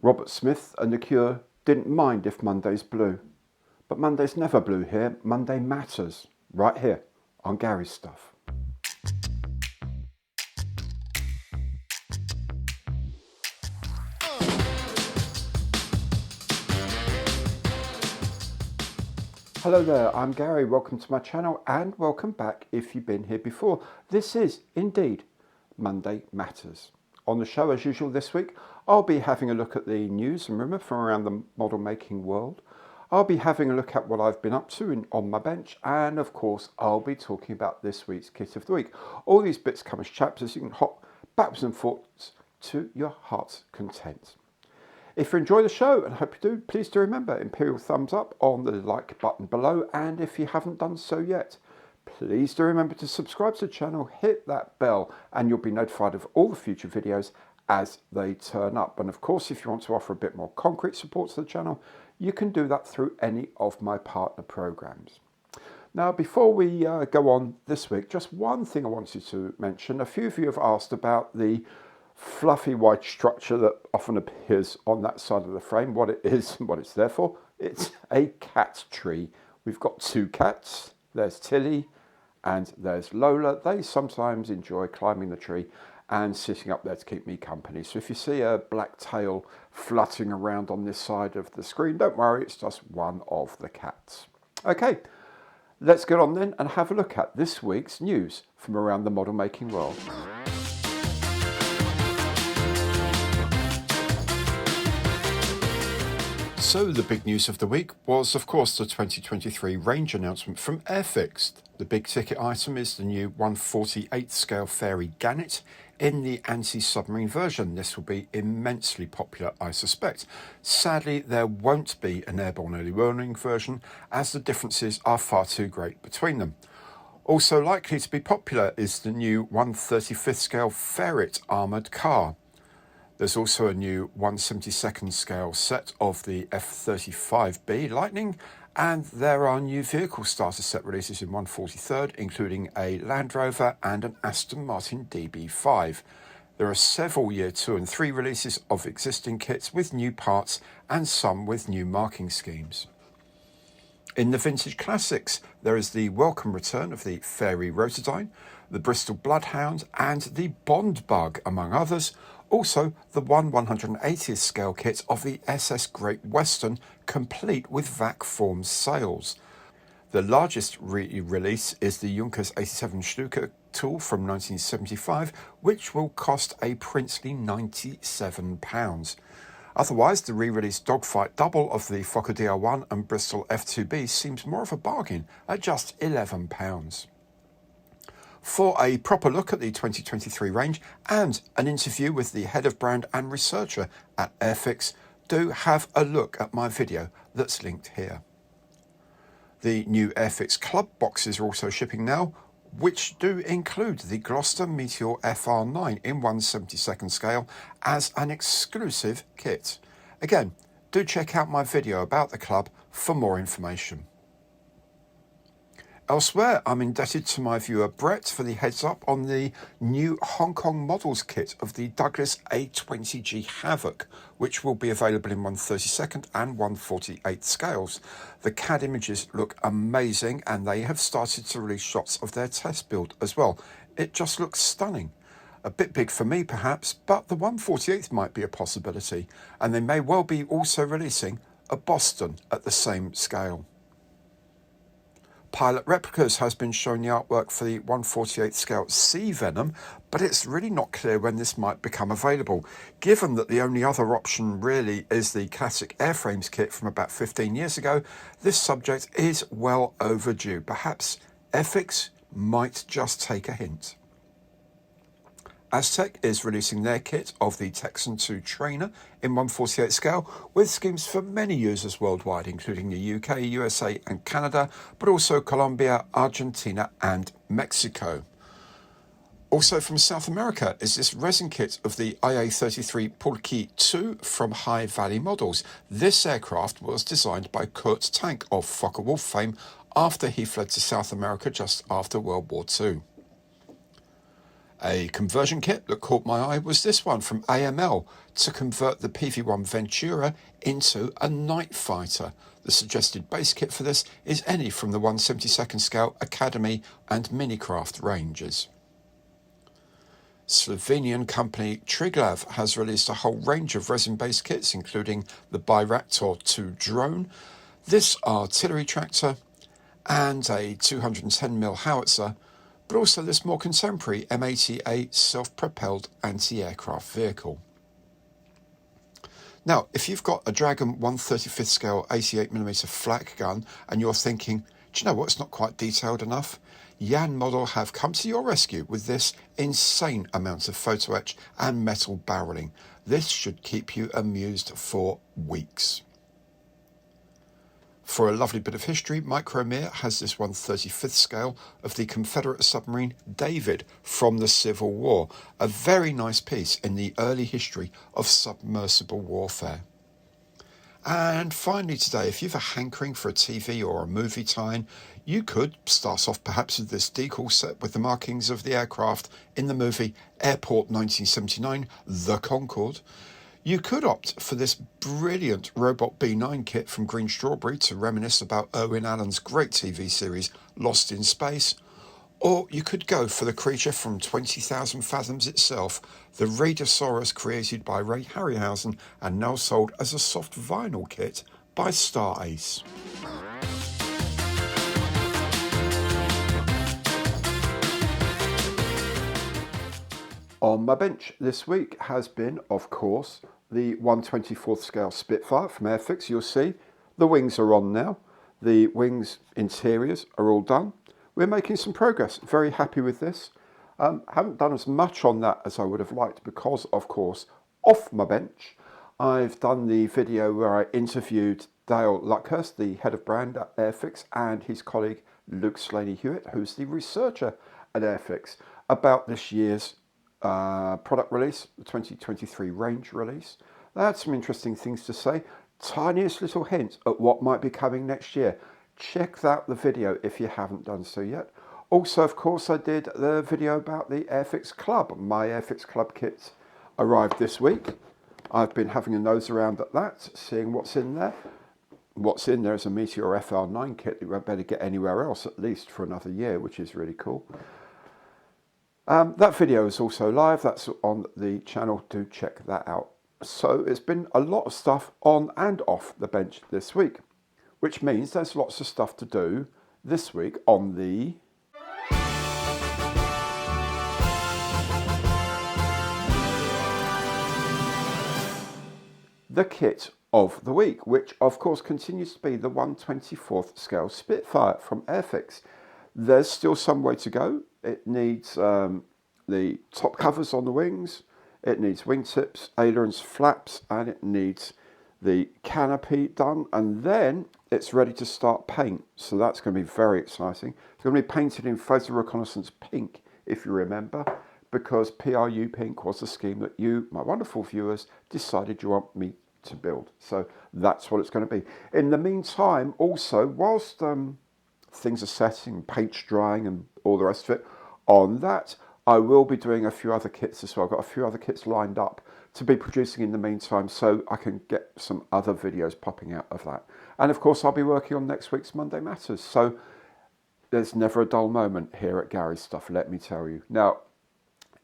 Robert Smith and The Cure didn't mind if Monday's blue. But Monday's never blue here. Monday matters. Right here on Gary's Stuff. Hello there, I'm Gary. Welcome to my channel and welcome back if you've been here before. This is indeed Monday Matters. On the show, as usual this week, I'll be having a look at the news and rumour from around the model making world. I'll be having a look at what I've been up to on my bench, and of course I'll be talking about this week's kit of the week. All these bits come as chapters you can hop backwards and forwards to your heart's content. If you enjoy the show, and I hope you do, please do remember Imperial thumbs up on the like button below, and if you haven't done so yet, please do remember to subscribe to the channel, hit that bell, and you'll be notified of all the future videos as they turn up. And of course, if you want to offer a bit more concrete support to the channel, you can do that through any of my partner programs. Now, before we go on this week, just one thing I wanted to mention. A few of you have asked about the fluffy white structure that often appears on that side of the frame, what it is and what it's there for. It's a cat tree. We've got two cats. There's Tilly and there's Lola. They sometimes enjoy climbing the tree and sitting up there to keep me company. So if you see a black tail fluttering around on this side of the screen, don't worry, it's just one of the cats. Okay, let's get on then and have a look at this week's news from around the model making world. So the big news of the week was, of course, the 2023 range announcement from Airfix. The big ticket item is the new 1/48 scale Fairy Gannet in the anti-submarine version. This will be immensely popular, I suspect. Sadly, there won't be an airborne early warning version, as the differences are far too great between them. Also likely to be popular is the new 1/35 scale Ferret armoured car. There's also a new 1/72 scale set of the F-35B Lightning, and there are new vehicle starter set releases in 1/43rd, including a Land Rover and an Aston Martin DB5. There are several Year 2 and 3 releases of existing kits with new parts and some with new marking schemes. In the Vintage Classics, there is the welcome return of the Fairy Rotodyne, the Bristol Bloodhound, and the Bond Bug, among others. Also, the 1/180th scale kit of the SS Great Western, complete with vac form sails. The largest release is the Junkers 87 Stuka tool from 1975, which will cost a princely £97. Otherwise, the re-released Dogfight double of the Fokker DR1 and Bristol F2B seems more of a bargain at just £11. For a proper look at the 2023 range and an interview with the head of brand and researcher at Airfix, do have a look at my video that's linked here. The new Airfix Club boxes are also shipping now, which do include the Gloucester Meteor FR9 in 1/72 scale as an exclusive kit. Again, do check out my video about the club for more information. Elsewhere, I'm indebted to my viewer Brett for the heads up on the new Hong Kong models kit of the Douglas A20G Havoc, which will be available in 1/32nd and 1/48th scales. The CAD images look amazing, and they have started to release shots of their test build as well. It just looks stunning. A bit big for me perhaps, but the 1/48th might be a possibility, and they may well be also releasing a Boston at the same scale. Pilot Replicas has been showing the artwork for the 1/48th scale Sea Venom, but it's really not clear when this might become available. Given that the only other option really is the classic airframes kit from about 15 years ago, this subject is well overdue. Perhaps Airfix might just take a hint. Aztec is releasing their kit of the Texan 2 trainer in 1/48 scale, with schemes for many users worldwide, including the UK, USA and Canada, but also Colombia, Argentina and Mexico. Also from South America is this resin kit of the IA-33 Pulki 2 from High Valley Models. This aircraft was designed by Kurt Tank of Focke-Wulf fame after he fled to South America just after World War II. A conversion kit that caught my eye was this one from AML to convert the PV1 Ventura into a night fighter. The suggested base kit for this is any from the 1/72nd scale Academy and Minicraft ranges. Slovenian company Triglav has released a whole range of resin-based kits, including the Bayraktar 2 drone, this artillery tractor, and a 210mm howitzer, but also this more contemporary M80A self-propelled anti-aircraft vehicle. Now, if you've got a Dragon 1/35th scale 88mm flak gun and you're thinking, do you know what, it's not quite detailed enough? Jan Model have come to your rescue with this insane amount of photo etch and metal barreling. This should keep you amused for weeks. For a lovely bit of history, Micromere has this 1/35th scale of the Confederate submarine David from the Civil War, a very nice piece in the early history of submersible warfare. And finally today, if you have a hankering for a TV or a movie tie-in, you could start off perhaps with this decal set with the markings of the aircraft in the movie Airport 1979, The Concorde. You could opt for this brilliant Robot B9 kit from Green Strawberry to reminisce about Irwin Allen's great TV series Lost in Space. Or you could go for the creature from 20,000 Fathoms itself, the Raidosaurus created by Ray Harryhausen and now sold as a soft vinyl kit by Star Ace. On my bench this week has been, of course, the 1/24th scale Spitfire from Airfix. You'll see the wings are on now. The wings interiors are all done. We're making some progress. Very happy with this. Haven't done as much on that as I would have liked because, of course, off my bench, I've done the video where I interviewed Dale Luckhurst, the head of brand at Airfix, and his colleague Luke Slaney-Hewitt, who's the researcher at Airfix, about this year's product release, the 2023 range release. They had some interesting things to say. Tiniest little hint at what might be coming next year. Check out the video if you haven't done so yet. Also, of course, I did the video about the Airfix Club. My Airfix Club kits arrived this week. I've been having a nose around at that, seeing what's in there. What's in there is a Meteor FR9 kit that you won't better get anywhere else, at least for another year, which is really cool. That video is also live. That's on the channel. Do check that out. So it's been a lot of stuff on and off the bench this week, which means there's lots of stuff to do this week on the kit of the week, which of course continues to be the 1/24th scale Spitfire from Airfix. There's still some way to go. It needs the top covers on the wings, it needs wingtips, ailerons, flaps, and it needs the canopy done, and then it's ready to start paint. So that's going to be very exciting. It's going to be painted in Photo Reconnaissance pink, if you remember, because PRU pink was the scheme that you, my wonderful viewers, decided you want me to build. So that's what it's going to be. In the meantime, also, whilst things are setting, paint's drying and all the rest of it, on that, I will be doing a few other kits as well. I've got a few other kits lined up to be producing in the meantime, so I can get some other videos popping out of that. And of course, I'll be working on next week's Monday Matters. So there's never a dull moment here at Gary's Stuff, let me tell you. Now,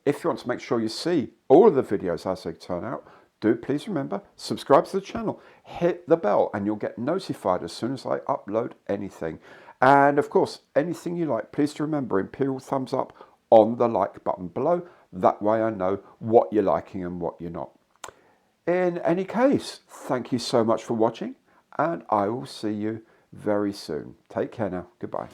if you want to make sure you see all of the videos as they turn out, do please remember, subscribe to the channel, hit the bell, and you'll get notified as soon as I upload anything. And of course, anything you like, please remember, Imperial thumbs up on the like button below. That way I know what you're liking and what you're not. In any case, thank you so much for watching, and I will see you very soon. Take care now. Goodbye.